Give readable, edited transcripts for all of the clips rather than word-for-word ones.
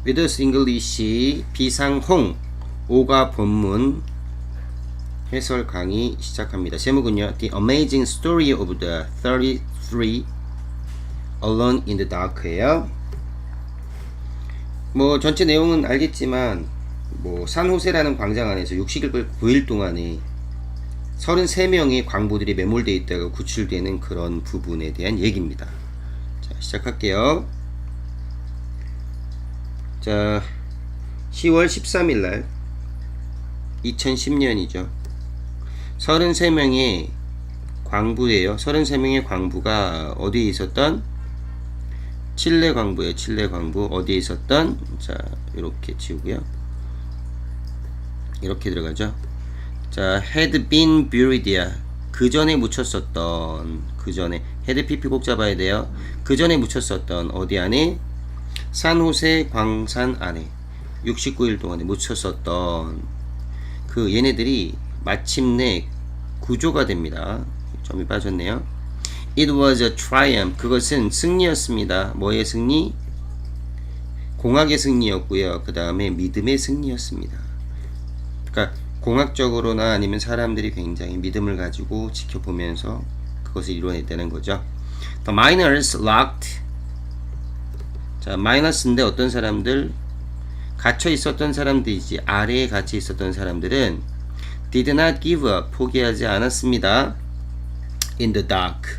with us English 비상홍 5가 본문 해설 강의 시작합니다. 제목은요. The Amazing Story of the 33 Alone in the Dark예요. 뭐 전체 내용은 알겠지만 뭐 산호세라는 광장 안에서 69일 동안에 33명의 광부들이 매몰되어 있다가 구출되는 그런 부분에 대한 얘기입니다. 자, 시작할게요. 자, 10월 13일 날 2010년이죠. 33명의 광부예요. 33명의 광부가 어디에 있었던? 칠레 광부예요. 칠레 광부. 어디에 있었던? 자, 이렇게 지우고요. 이렇게 들어가죠. 자, had been buried. 그 전에 묻혔었던, 그 전에 had pp 꼭 잡아야 돼요. 그 전에 묻혔었던 어디 안에? 산호세 광산 안에 69일 동안에 묻혔었던 그 얘네들이 마침내 구조가 됩니다. 점이 빠졌네요. It was a triumph. 그것은 승리였습니다. 뭐의 승리? 공학의 승리였고요. 그 다음에 믿음의 승리였습니다. 그러니까 공학적으로나 아니면 사람들이 굉장히 믿음을 가지고 지켜보면서 그것을 이뤄냈다는 거죠. The miners locked. 자, 마이너스인데 어떤 사람들? 갇혀 있었던 사람들이지. 아래에 갇혀 있었던 사람들은 did not give up. 포기하지 않았습니다. in the dark.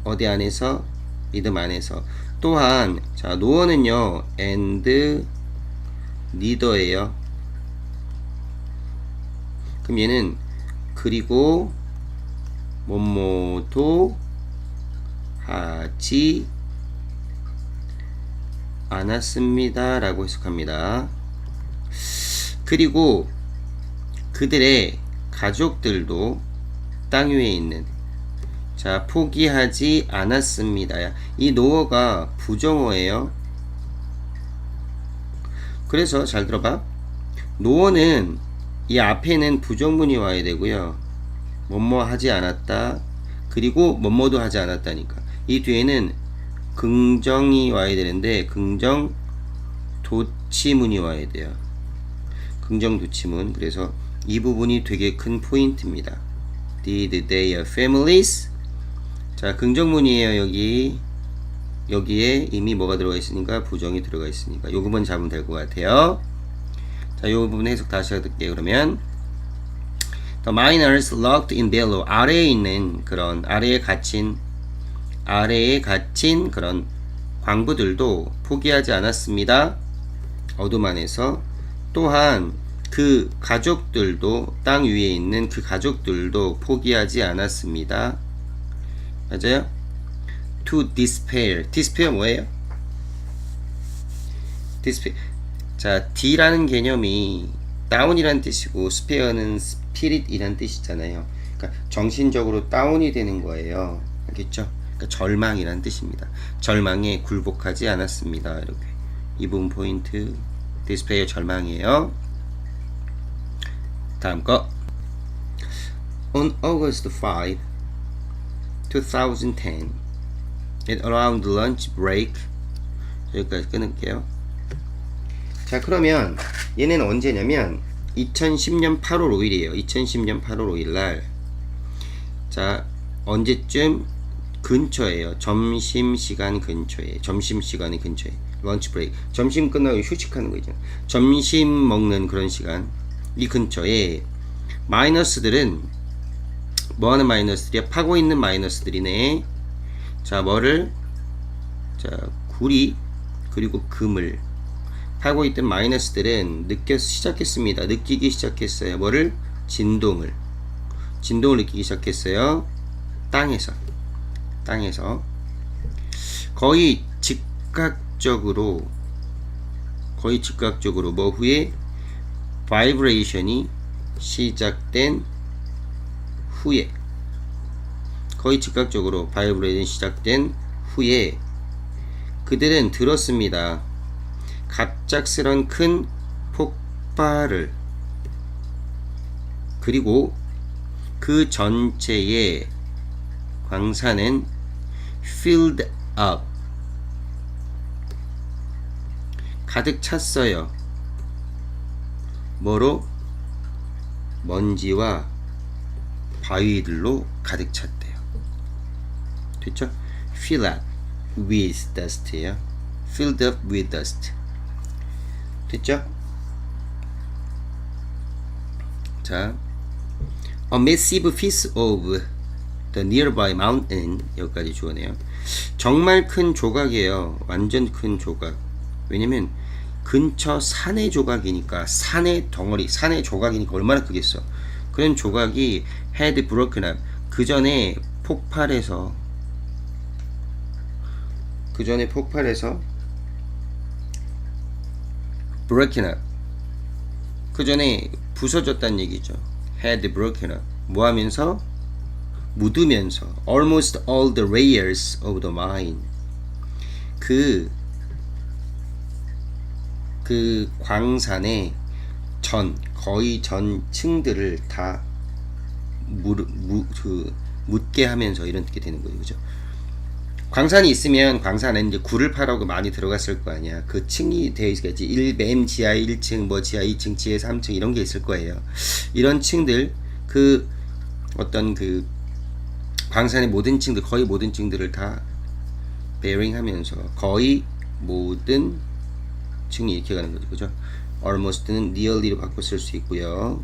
어디 안에서? 믿음 안에서. 또한 자, 노어는요. and neither예요. 그럼 얘는 그리고 뭐뭐도 하지 않았습니다 라고 해석합니다. 그리고 그들의 가족들도 땅 위에 있는, 자, 포기하지 않았습니다. 이 노어가 부정어예요. 그래서 잘 들어봐. 노어는 이 앞에는 부정문이 와야 되고요. 뭐뭐 하지 않았다. 그리고 뭐뭐도 하지 않았다니까. 이 뒤에는 긍정이 와야 되는데 긍정 도치문이 와야 돼요. 긍정 도치문. 그래서 이 부분이 되게 큰 포인트입니다. Did their families? 자, 긍정문이에요. 여기에 이미 뭐가 들어가 있으니까 부정이 들어가 있으니까 요 부분 잡으면 될 것 같아요. 자, 요 부분 해석 다시 할게요. 그러면 The miners locked in below. 아래에 있는 그런 아래에 갇힌 그런 광부들도 포기하지 않았습니다. 어둠 안에서. 또한 그 가족들도, 땅 위에 있는 그 가족들도 포기하지 않았습니다. 맞아요? To despair. despair 뭐예요? despair. 자, D라는 개념이 다운이라는 뜻이고 스페어는 스피릿이라는 뜻이잖아요. 그러니까 정신적으로 다운이 되는 거예요. 알겠죠? 그러니까 절망이라는 뜻입니다. 절망에 굴복하지 않았습니다. 이렇게 이 부분 포인트. 디스페이어 절망이에요. 다음 거. On August 5, 2010, at around lunch break. 여기까지 끊을게요. 자, 그러면 얘는 언제냐면 2010년 8월 5일이에요. 2010년 8월 5일 날. 자, 언제쯤? 근처에요. 점심시간 근처에. 점심시간의 근처에. 런치 브레이크. 점심 끝나고 휴식하는 거 있잖아. 점심 먹는 그런 시간. 이 근처에 마이너스들은 뭐하는 마이너스들이야? 파고 있는 마이너스들이네. 자, 뭐를? 자, 구리 그리고 금을 파고 있던 마이너스들은 느끼기 시작했어요. 뭐를? 진동을 느끼기 시작했어요. 땅에서 거의 즉각적으로 뭐 후에 바이브레이션이 시작된 후에, 거의 즉각적으로 바이브레이션이 시작된 후에 그들은 들었습니다. 갑작스런 큰 폭발을. 그리고 그 전체의 광산은 filled up. 가득 찼어요. 뭐로? 먼지와 바위들로 가득 찼대요. 됐죠? Fill up with dust예요. Filled up with dust. 됐죠? 자, a massive piece of the nearby mountain. 여기까지 주어네요. 정말 큰 조각이에요. 완전 큰 조각. 왜냐면 근처 산의 조각이니까, 산의 덩어리, 산의 조각이니까 얼마나 크겠어. 그런 조각이 had broken up. 그 전에 폭발해서 broken up. 그 전에 부서졌다는 얘기죠. had broken up. 뭐 하면서? 묻으면서. almost all the layers of the mine. 그 광산의 거의 전 층들을 다 묻게 하면서 이렇게 되는 거예요. 그죠? 광산이 있으면 광산에 이제 굴을 파라고 많이 들어갔을 거 아니야. 그 층이 되어 있겠지. 맨 지하 1층, 뭐 지하 2층, 지하 3층 이런 게 있을 거예요. 이런 층들, 그 어떤 그 광산의 모든 층들, 거의 모든 층들을 다 베어링 하면서 거의 모든 층이 이렇게 가는 거죠. 그죠? almost는 nearly로 바꿔 쓸 수 있고요.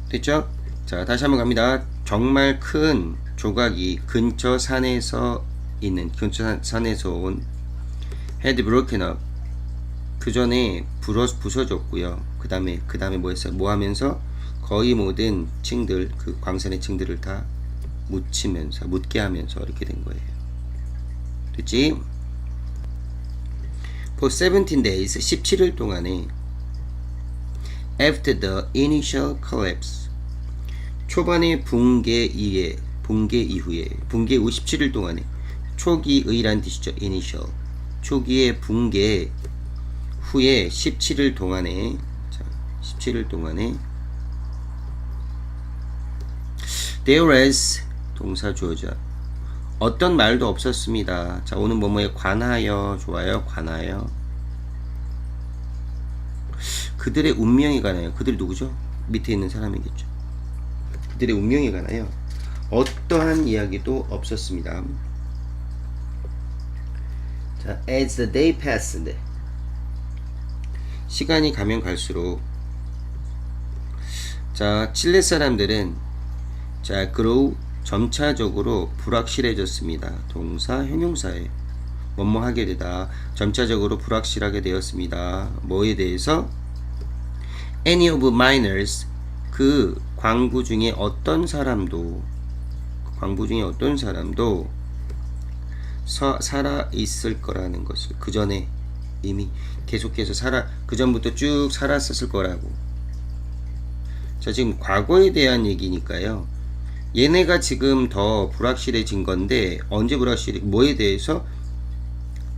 됐죠? 자, 다시 한번 갑니다. 정말 큰 조각이 근처 산에서 온 had broken up. 그 전에 부서졌고요. 그 다음에 뭐 했어요? 뭐 하면서 거의 모든 층들, 그 광산의 층들을 다 묻게 하면서 이렇게 된 거예요. 됐지? For 17 days, 17일 동안에 after the initial collapse, 초반의 붕괴 이후에 붕괴 후 17일 동안에, 초기의란 뜻이죠. initial. 초기의 붕괴 후에 17일 동안에, 자, 17일 동안에 there was 동사 주어져 어떤 말도 없었습니다. 자, 오는 뭐뭐에 관하여. 좋아요. 관하여. 그들의 운명에 관하여. 그들이 누구죠? 밑에 있는 사람이겠죠. 그들의 운명에 관하여 어떠한 이야기도 없었습니다. 자, as the day passed. 시간이 가면 갈수록, 자, 칠레 사람들은, 자, grow 점차적으로 불확실해졌습니다. 동사 형용사에 뭐뭐 하게 되다. 점차적으로 불확실하게 되었습니다. 뭐에 대해서? Any of miners, 그 광부 중에 어떤 사람도 살아 있을 거라는 것을, 그 전에 이미 계속해서 그 전부터 쭉 살았었을 거라고. 자, 지금 과거에 대한 얘기니까요. 얘네가 지금 더 불확실해진 건데, 언제 불확실해? 뭐에 대해서?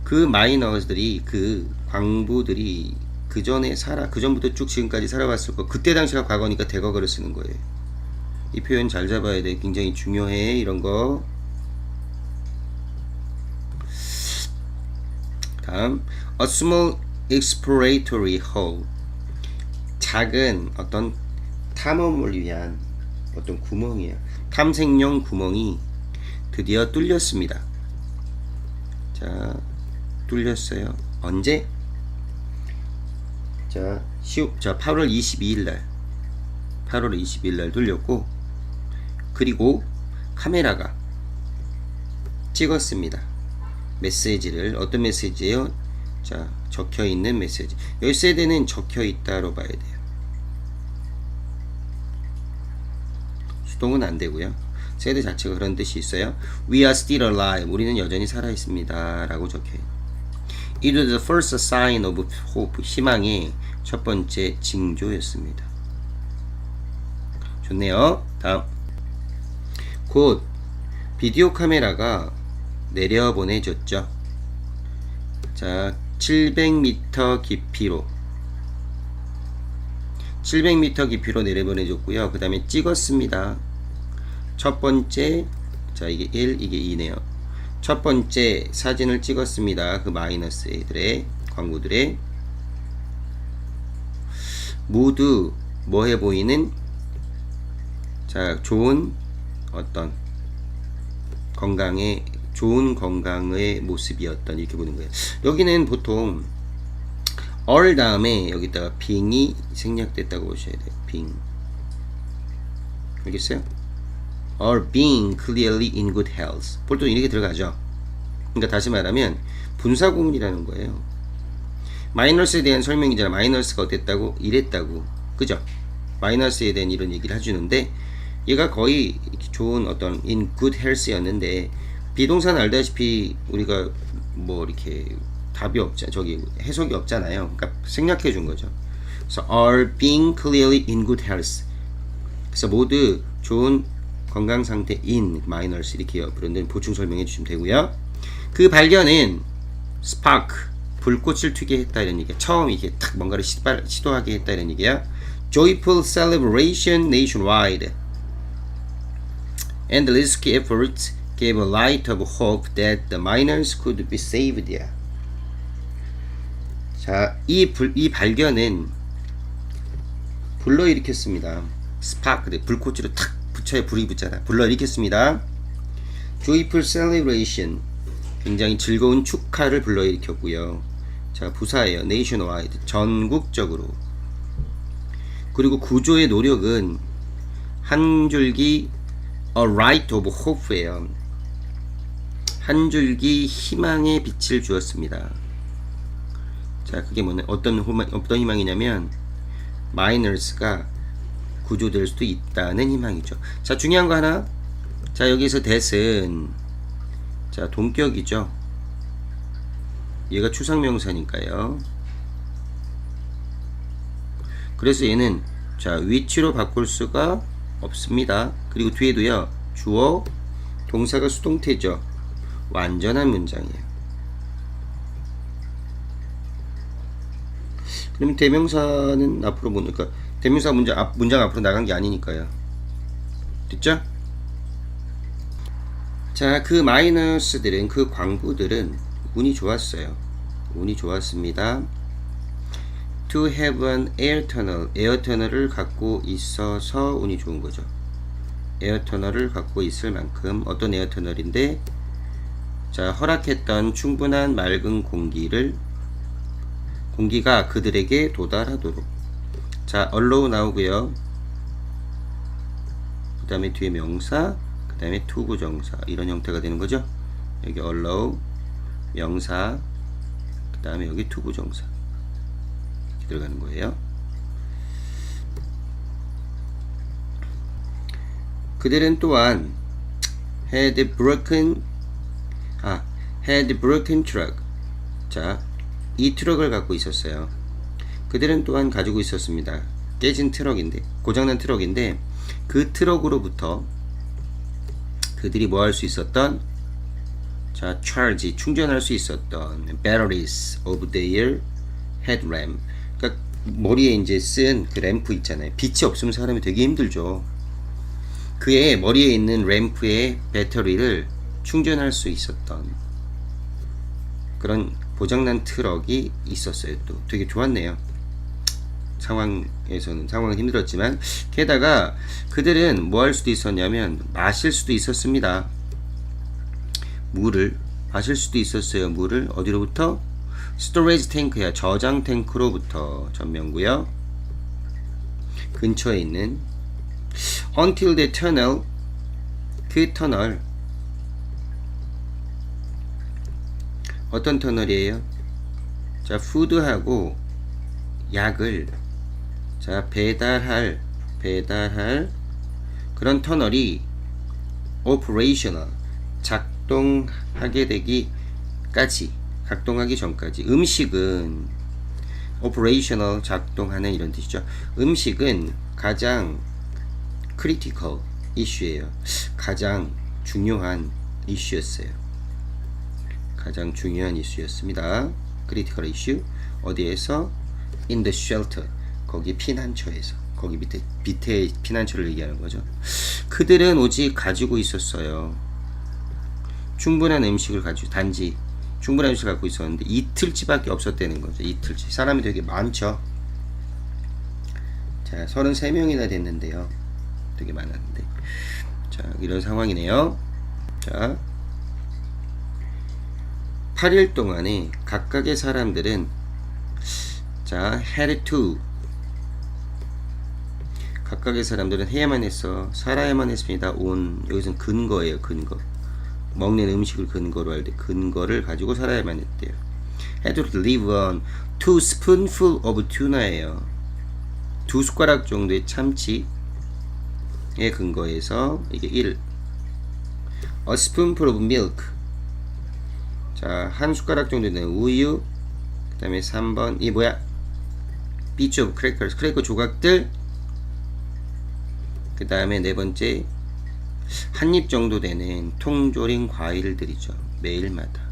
그 마이너들이, 그 광부들이 그 전부터 쭉 지금까지 살아왔을 거. 그때 당시가 과거니까 대과거를 쓰는 거예요. 이 표현 잘 잡아야 돼. 굉장히 중요해. 이런 거. 다음, a small exploratory hole. 작은 어떤 탐험을 위한 어떤 구멍이에요. 탐색용 구멍이 드디어 뚫렸습니다. 자, 뚫렸어요. 언제? 자, 8월 22일 날 뚫렸고, 그리고 카메라가 찍었습니다. 메시지를. 어떤 메시지예요? 자, 적혀있는 메시지. 열쇠대는 적혀있다로 봐야 돼요. 수동은 안 되고요. 세대 자체가 그런 뜻이 있어요. We are still alive. 우리는 여전히 살아있습니다. 라고 적혀요. It was the first sign of hope. 희망의 첫 번째 징조였습니다. 좋네요. 다음. 곧 비디오 카메라가 내려보내졌죠. 자, 700m 깊이로 내려보내졌고요. 그 다음에 찍었습니다. 첫 번째, 자, 이게 1, 이게 2네요. 첫 번째 사진을 찍었습니다. 그 마이너스 애들의 광부들의 모두 뭐해 보이는 자 좋은 어떤 건강의 좋은 건강의 모습이었던 이렇게 보는 거예요. 여기는 보통 all 다음에 여기다가 being이 생략됐다고 보셔야 돼요. being 알겠어요? or being clearly in good health 보통 이렇게 들어가죠. 그러니까 다시 말하면 분사구문이라는 거예요. 마이너스에 대한 설명이잖아. 마이너스가 어땠다고? 이랬다고. 그죠? 마이너스에 대한 이런 얘기를 해주는데 얘가 거의 좋은 어떤 in good health였는데 비동사는 알다시피 우리가 뭐 이렇게 답이 없자 저기 해석이 없잖아요. 그러니까 생략해 준 거죠. 그래서 are being clearly in good health. 그래서 모두 좋은 건강 상태 in minors 이렇게 그런데 보충 설명해 주시면 되고요. 그 발견은 spark 불꽃을 튀게 했다 이런 얘기야. 처음 이게 탁 뭔가를 시도하게 했다 이런 얘기야. joyful celebration nationwide and risky efforts gave a light of hope that the miners could be saved. 자, 이 발견은 불러일으켰습니다. 스파크, 불꽃으로 탁 붙여야 불이 붙잖아. 불러일으켰습니다. joyful celebration, 굉장히 즐거운 축하를 불러일으켰고요. 자, 부사예요. nationwide, 전국적으로. 그리고 구조의 노력은 한 줄기 a light of hope예요. 한 줄기 희망의 빛을 주었습니다. 자, 그게 뭐냐? 어떤 희망이냐면 마이너스가 구조될 수도 있다는 희망이죠. 자, 중요한 거 하나. 자, 여기서 that은 자, 동격이죠. 얘가 추상명사니까요. 그래서 얘는 자, which로 바꿀 수가 없습니다. 그리고 뒤에도요. 주어, 동사가 수동태죠. 완전한 문장이에요. 그러면 대명사는 앞으로 그러니까 대명사 문장 앞으로 나간 게 아니니까요. 됐죠? 자, 그 마이너스들은 그 광부들은 운이 좋았어요. 운이 좋았습니다. To have an air tunnel, 에어 터널을 갖고 있어서 운이 좋은 거죠. 에어 터널을 갖고 있을 만큼 어떤 에어 터널인데, 자, 허락했던 충분한 맑은 공기가 그들에게 도달하도록. 자, allow 나오고요. 그 다음에 뒤에 명사, 그 다음에 투구정사 이런 형태가 되는 거죠. 여기 allow 명사, 그 다음에 여기 투구정사 이렇게 들어가는 거예요. 그들은 또한 had broken truck. 자, 이 트럭을 갖고 있었어요. 그들은 또한 가지고 있었습니다. 깨진 트럭인데, 고장난 트럭인데, 그 트럭으로부터 그들이 뭐 할 수 있었던, 자, charge, 충전할 수 있었던 batteries of their headlamp. 그러니까 머리에 이제 쓴 그 램프 있잖아요. 빛이 없으면 사람이 되게 힘들죠. 그의 머리에 있는 램프의 배터리를 충전할 수 있었던 그런 고장난 트럭이 있었어요. 또 되게 좋았네요. 상황은 힘들었지만, 게다가 그들은 뭐 할 수도 있었냐면 마실 수도 있었습니다. 물을 마실 수도 있었어요. 물을 어디로부터? 스토리지 탱크야. 저장 탱크로부터. 전명구요. 근처에 있는 until the tunnel, 그 터널. 어떤 터널이에요? 자, 푸드하고 약을 자, 배달할 그런 터널이 operational, 작동하기 전까지. 음식은 operational, 작동하는 이런 뜻이죠. 음식은 가장 critical issue예요. 가장 중요한 이슈였어요. 가장 중요한 이슈였습니다. critical issue. 어디에서? in the shelter. 거기 피난처에서. 거기 밑에 피난처를 얘기하는 거죠. 그들은 오직 가지고 있었어요. 충분한 음식을 가지고 단지 충분한 음식을 갖고 있었는데 이틀치밖에 없었다는 거죠. 이틀치. 사람이 되게 많죠. 자, 33명이나 됐는데요. 되게 많았는데. 자, 이런 상황이네요. 자, 8일 동안에 각각의 사람들은 자, had to 각각의 사람들은 해야만 했어. 살아야만 했습니다. on 여기서는 근거예요. 근거. 먹는 음식을 근거로 할 때 근거를 가지고 살아야만 했대요. had to live on 2 spoonful of tuna예요. 2숟가락 정도의 참치의 근거에서 이게 1 A spoonful of milk 자, 1숟가락 정도 되는 우유 그 다음에 3번 이게 뭐야? piece of crackers 크래커 조각들 그 다음에 네 번째 한 입 정도 되는 통조림 과일들이죠. 매일마다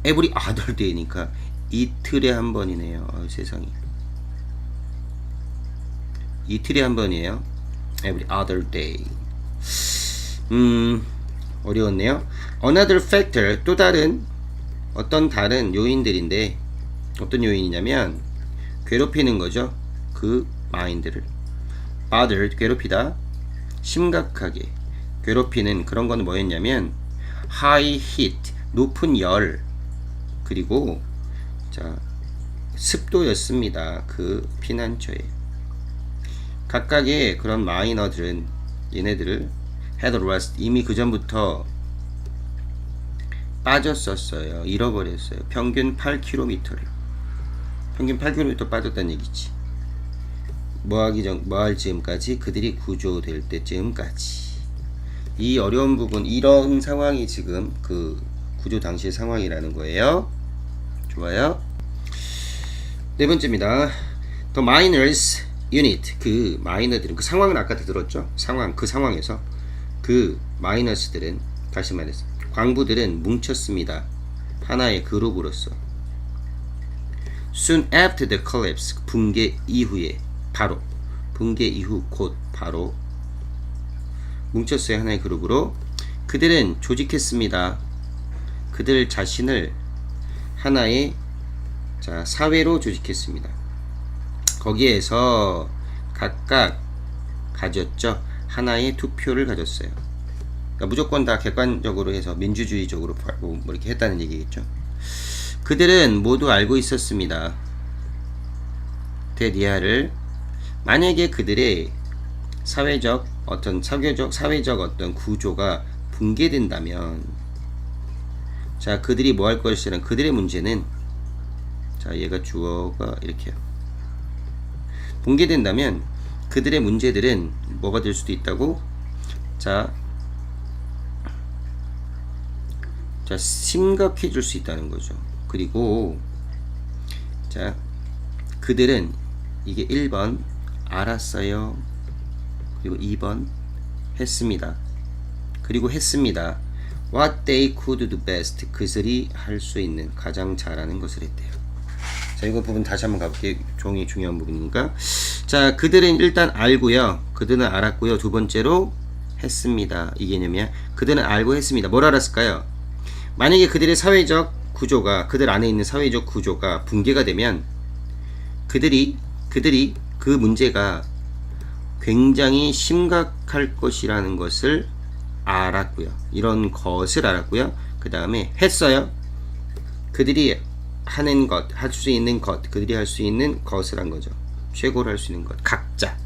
every other day니까 이틀에 한 번이네요. 세상에 이틀에 한 번이에요. every other day 어려웠네요. Another factor 또 다른 어떤 다른 요인들인데 어떤 요인이냐면 괴롭히는 거죠. 그 마인드를 bother 괴롭히다 심각하게 괴롭히는 그런 거는 뭐였냐면 high heat 높은 열 그리고 자 습도였습니다. 그 피난처에 각각의 그런 마이너들은 얘네들을 had lost 이미 그 전부터 빠졌었어요. 잃어버렸어요. 평균 8km를 평균 8km 빠졌다는 얘기지. 뭐할 즈음까지 그들이 구조될 때쯤까지. 이 어려운 부분 이런 상황이 지금 그 구조 당시의 상황이라는 거예요. 좋아요. 네 번째입니다. The miners unit 그 마이너들은 그 상황은 아까 들었죠. 그 상황에서 그 마이너스들은 다시 말해서 광부들은 뭉쳤습니다. 하나의 그룹으로서. Soon after the collapse 붕괴 이후에 바로 붕괴 이후 곧 바로 뭉쳤어요. 하나의 그룹으로. 그들은 조직했습니다. 그들 자신을 하나의 자 사회로 조직했습니다. 거기에서 각각 가졌죠. 하나의 투표를 가졌어요. 그러니까 무조건 다 객관적으로 해서 민주주의적으로 뭐 이렇게 했다는 얘기겠죠. 그들은 모두 알고 있었습니다. 대리아를 만약에 그들의 사회적 어떤 사회적 어떤 구조가 붕괴된다면 자 그들이 뭐 할 것이라는 그들의 문제는 자 얘가 주어가 이렇게요. 붕괴된다면 그들의 문제들은 뭐가 될 수도 있다고? 자 심각해질 수 있다는 거죠. 그리고 자 그들은 이게 1번 알았어요. 그리고 2번 했습니다. 그리고 했습니다. What they could do best 그들이 할 수 있는 가장 잘하는 것을 했대요. 자 이거 부분 다시 한번 가볼게요. 종이 중요한 부분이니까. 자 그들은 일단 알고요. 그들은 알았고요. 두 번째로 했습니다. 이 개념이야. 그들은 알고 했습니다. 뭘 알았을까요? 만약에 그들의 사회적 구조가 그들 안에 있는 사회적 구조가 붕괴가 되면 그들이 그 문제가 굉장히 심각할 것이라는 것을 알았고요. 이런 것을 알았고요. 그 다음에 했어요. 그들이 하는 것, 할 수 있는 것, 그들이 할 수 있는 것을 한 거죠. 최고로 할 수 있는 것, 각자.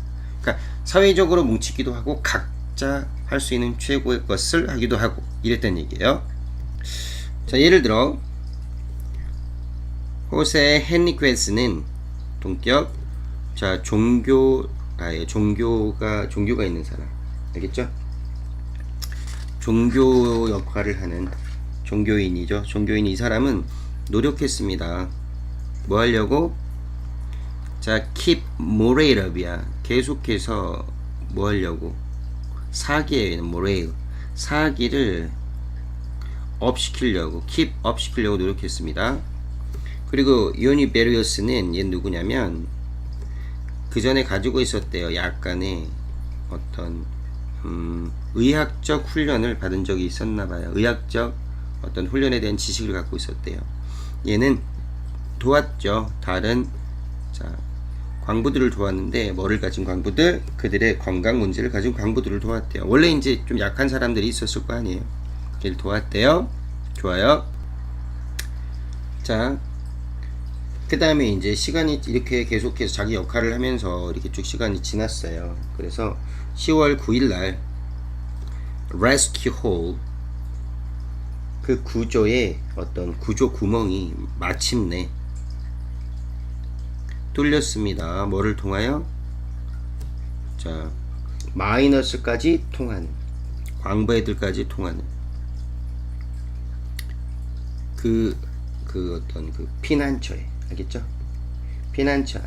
그러니까 사회적으로 뭉치기도 하고 각자 할 수 있는 최고의 것을 하기도 하고 이랬다는 얘기예요. 자, 예를 들어 호세 헤니퀘스는 동격 자 종교가 있는 사람 알겠죠? 종교 역할을 하는 종교인이죠. 종교인 이 사람은 노력했습니다. 뭐 하려고? 자 keep morale up이야. 계속해서 뭐 하려고? 사기예요. morale 사기를 업 시키려고 keep up 시키려고 노력했습니다. 그리고 요니베리어스는 얘 누구냐면 그 전에 가지고 있었대요. 약간의 어떤 의학적 훈련을 받은 적이 있었나 봐요. 의학적 어떤 훈련에 대한 지식을 갖고 있었대요. 얘는 도왔죠. 다른 자 광부들을 도왔는데 뭐를 가진 광부들? 그들의 건강 문제를 가진 광부들을 도왔대요. 원래 이제 좀 약한 사람들이 있었을 거 아니에요. 걔를 도왔대요. 좋아요. 자, 그 다음에 이제 시간이 이렇게 계속해서 자기 역할을 하면서 이렇게 쭉 시간이 지났어요. 그래서 10월 9일 날 Rescue Hole 그 구조의 어떤 구조 구멍이 마침내 뚫렸습니다. 뭐를 통하여? 자, 마이너스까지 통하는 광부 애들까지 통하는 그 어떤 그 피난처에 알겠죠? 피난처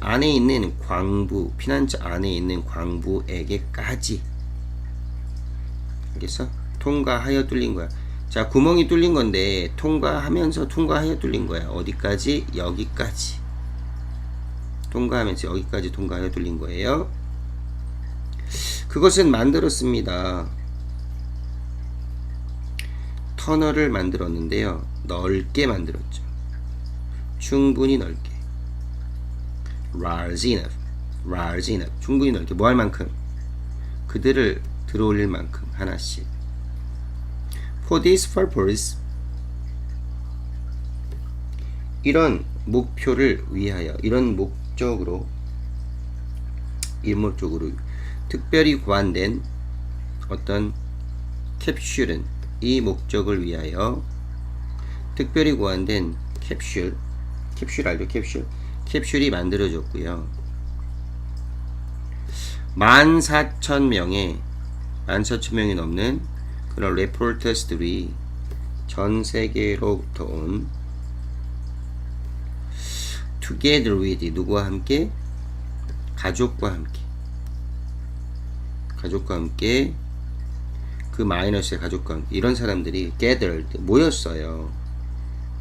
안에 있는 광부, 피난처 안에 있는 광부에게까지 알겠어? 통과하여 뚫린 거야. 자, 구멍이 뚫린 건데 통과하면서 통과하여 뚫린 거야. 어디까지? 여기까지. 통과하면서 여기까지 통과하여 뚫린 거예요. 그것은 만들었습니다. 터널을 만들었는데요. 넓게 만들었죠. 충분히 넓게. large enough. 충분히 넓게. 뭐 할 만큼? 그들을 들어올릴 만큼 하나씩. For this purpose, 이런 목표를 위하여, 이런 목적으로 특별히 구한된 어떤 캡슐은 이 목적을 위하여 특별히 구한된 캡슐 알죠? 캡슐이 만들어졌고요. 14,000명이 넘는 그런 레포터스들이 전 세계로부터 온 together with 누구와 함께? 가족과 함께 그 마이너스의 가족과 함께 이런 사람들이 gathered 모였어요.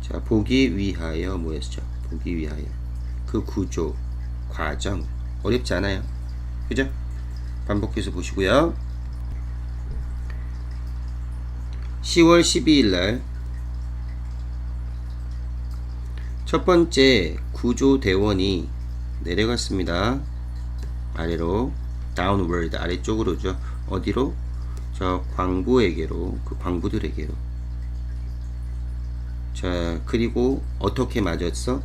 자, 보기 위하여 모였죠. 보기 위하여 그 구조 과정 어렵지 않아요. 그죠? 반복해서 보시고요. 10월 12일 날 첫 번째 구조대원이 내려갔습니다. 아래로 downward 아래쪽으로죠. 어디로? 저 광부에게로 그 광부들에게로. 자, 그리고 어떻게 맞았어?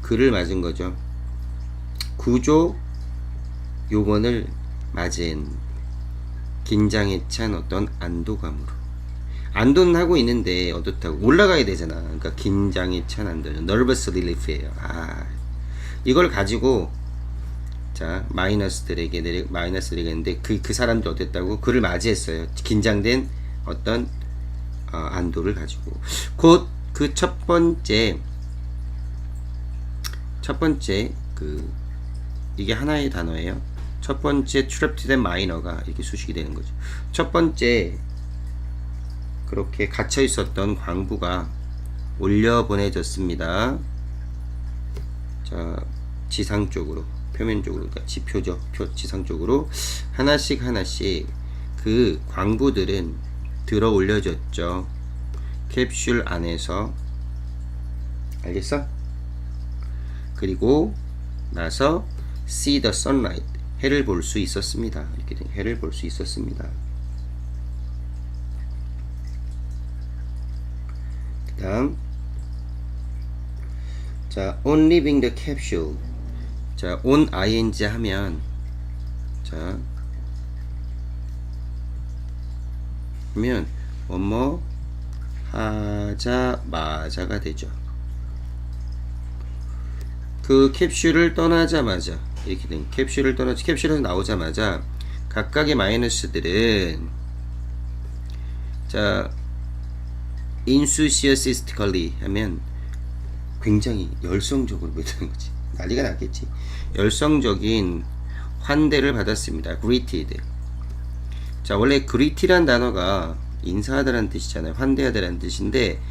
그를 맞은 거죠. 구조 요번을 맞은 긴장에 찬 어떤 안도감으로. 안도는 하고 있는데 어떻다고? 올라가야 되잖아. 그러니까 긴장에 찬 안도. nervous relief예요. 이걸 가지고 자 마이너스들에게 했는데 그 사람들 어땠다고? 그를 맞이했어요. 긴장된 어떤 안도를 가지고 곧 그 첫 번째 그 이게 하나의 단어예요. 첫 번째 trapped 된 마이너가 이렇게 수식이 되는 거죠. 첫 번째 그렇게 갇혀 있었던 광부가 올려 보내졌습니다. 자, 지상 쪽으로, 표면 쪽으로, 그러니까 지표죠. 지상 쪽으로 하나씩 그 광부들은 들어 올려졌죠. 캡슐 안에서. 알겠어? 그리고 나서 see the sunlight, 해를 볼 수 있었습니다. 이렇게 된 해를 볼 수 있었습니다. 다음, 자, on leaving the capsule. 자, on ing 하면, 자, 그러면 뭐뭐 하자마자가 되죠. 그 캡슐을 떠나자마자 이렇게 된 캡슐에서 나오자마자 각각의 마이너스들은 자 enthusiastically 하면 굉장히 열성적으로 보이는 거지. 난리가 났겠지. 열성적인 환대를 받았습니다. greeted. 자, 원래 greet란 단어가 인사하다라는 뜻이잖아요. 환대하다라는 뜻인데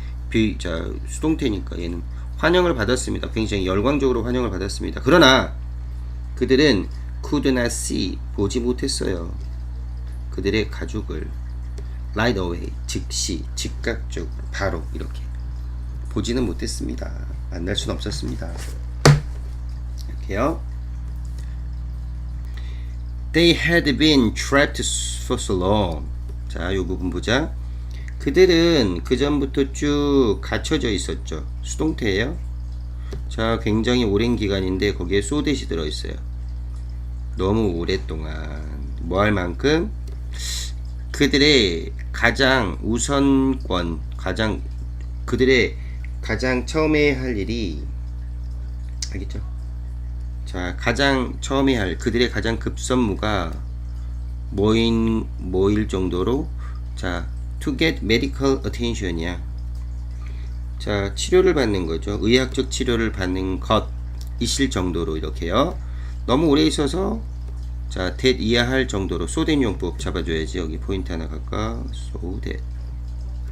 자, 수동태니까 얘는 환영을 받았습니다. 굉장히 열광적으로 환영을 받았습니다. 그러나 그들은 could not see, 보지 못했어요. 그들의 가족을 right away, 즉시, 즉각적으로, 바로 이렇게 보지는 못했습니다. 만날 수는 없었습니다. 이렇게요. They had been trapped for so long. 자, 이 부분 보자. 그들은 그 전부터 쭉 갇혀져 있었죠. 수동태예요. 자, 굉장히 오랜 기간인데 거기에 so that이 들어있어요. 너무 오랫동안 뭐 할 만큼 그들의 가장 우선권, 그들의 가장 처음에 할 일이, 알겠죠? 자, 가장 처음에 할 그들의 가장 급선무가 뭐일 정도로, 자, to get medical attention이야. 자, 치료를 받는 거죠. 의학적 치료를 받는 것이실 정도로 이렇게요. 너무 오래 있어서, 자, that 이해야 할 정도로 so that 용법 잡아줘야지. 여기 포인트 하나 갈까? so that.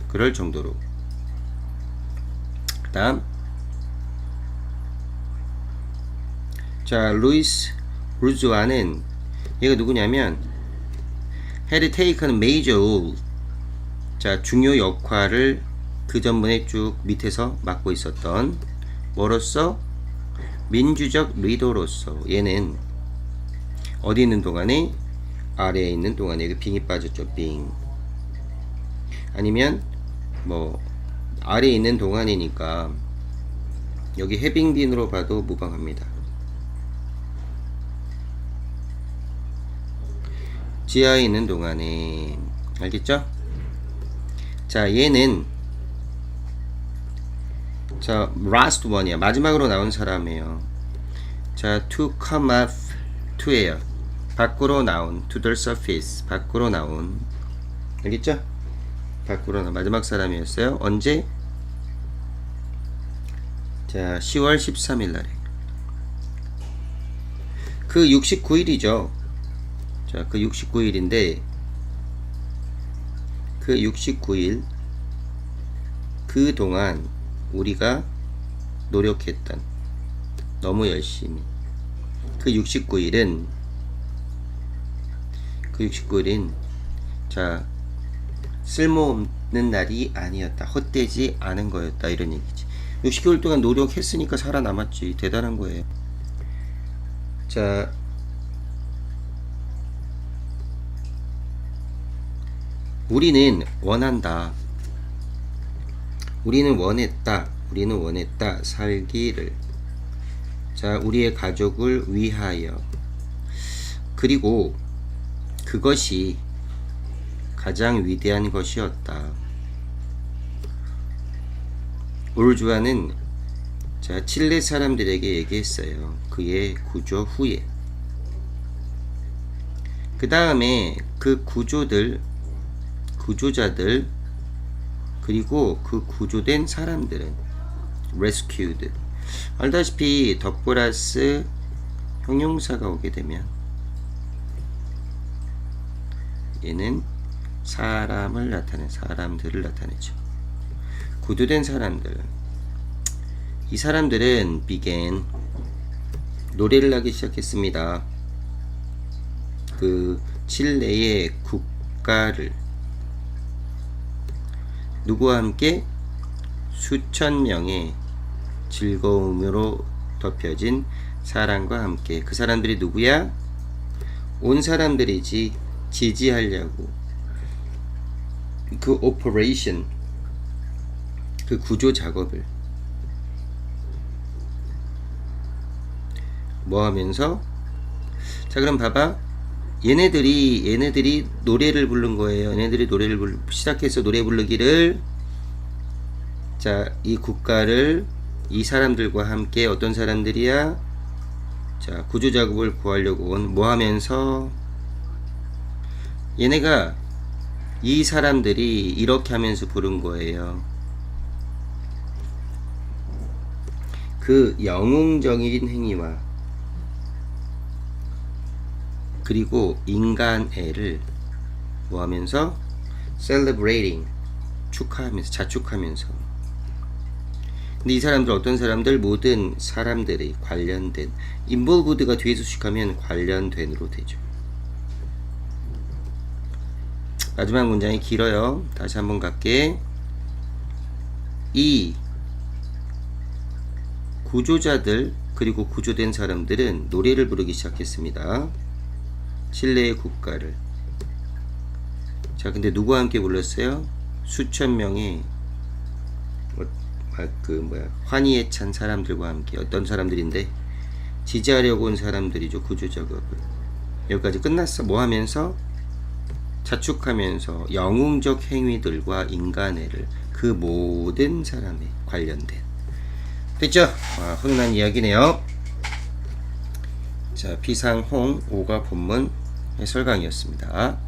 그럴 정도로. 그 다음, 자, 루이스 루즈와는, 얘가 누구냐면 had taken major role. 자, 중요 역할을 그 전번에 쭉 밑에서 맡고 있었던 뭐로서? 민주적 리더로서. 얘는 어디 있는 동안에? 아래에 있는 동안에. 그 빙이 빠졌죠. 빙. 아니면 뭐 아래에 있는 동안이니까 여기 해빙빈으로 봐도 무방합니다. 지하에 있는 동안에. 알겠죠? 자, 얘는, 자, last one이야. 마지막으로 나온 사람이에요. 자, to come up to예요. 밖으로 나온, to the surface. 밖으로 나온. 알겠죠? 밖으로 나온 마지막 사람이었어요. 언제? 자, 10월 13일 날에. 그 69일이죠. 자, 그 69일인데, 그 69일, 그 동안 우리가 노력했던, 너무 열심히. 그 69일은, 자, 쓸모없는 날이 아니었다. 헛되지 않은 거였다. 이런 얘기지. 60개월 동안 노력했으니까 살아남았지. 대단한 거예요. 자, 우리는 원한다. 우리는 원했다. 살기를. 자, 우리의 가족을 위하여. 그리고 그것이 가장 위대한 것이었다. 우르주아는, 자, 칠레 사람들에게 얘기했어요. 그의 구조 후에. 그 다음에 그 구조자들, 그리고 그 구조된 사람들은 rescued. 알다시피 더 플러스 형용사가 오게 되면 얘는 사람들을 나타내죠. 구조된 사람들. 이 사람들은 began, 노래를 하기 시작했습니다. 그 칠레의 국가를 누구와 함께? 수천 명의 즐거움으로 덮여진 사랑과 함께. 그 사람들이 누구야? 온 사람들이지. 지지하려고. 그 오퍼레이션, 그 구조 작업을 뭐 하면서? 자, 그럼 봐봐. 얘네들이 노래를 부른 거예요. 얘네들이 노래를 시작해서 노래 부르기를, 자, 이 국가를 이 사람들과 함께. 어떤 사람들이야? 자, 구조 작업을 구하려고 온. 뭐 하면서? 얘네가, 이 사람들이 이렇게 하면서 부른 거예요. 그 영웅적인 행위와 그리고 인간애를 뭐 하면서? celebrating, 축하하면서, 자축하면서. 근데 이 사람들 어떤 사람들? 모든 사람들이 관련된, involved가 뒤에서 수식하면 관련된으로 되죠. 마지막 문장이 길어요. 다시 한번 갈게. 이 구조자들 그리고 구조된 사람들은 노래를 부르기 시작했습니다. 칠레의 국가를. 자, 근데 누구와 함께 불렀어요? 수천 명의 환희에 찬 사람들과 함께. 어떤 사람들인데? 지지하려고 온 사람들이죠. 구조작업을. 여기까지 끝났어. 뭐 하면서? 자축하면서 영웅적 행위들과 인간애를, 그 모든 사람에 관련된. 됐죠? 흥난 이야기네요. 자, 비상홍 5가 본문 해설 강의였습니다.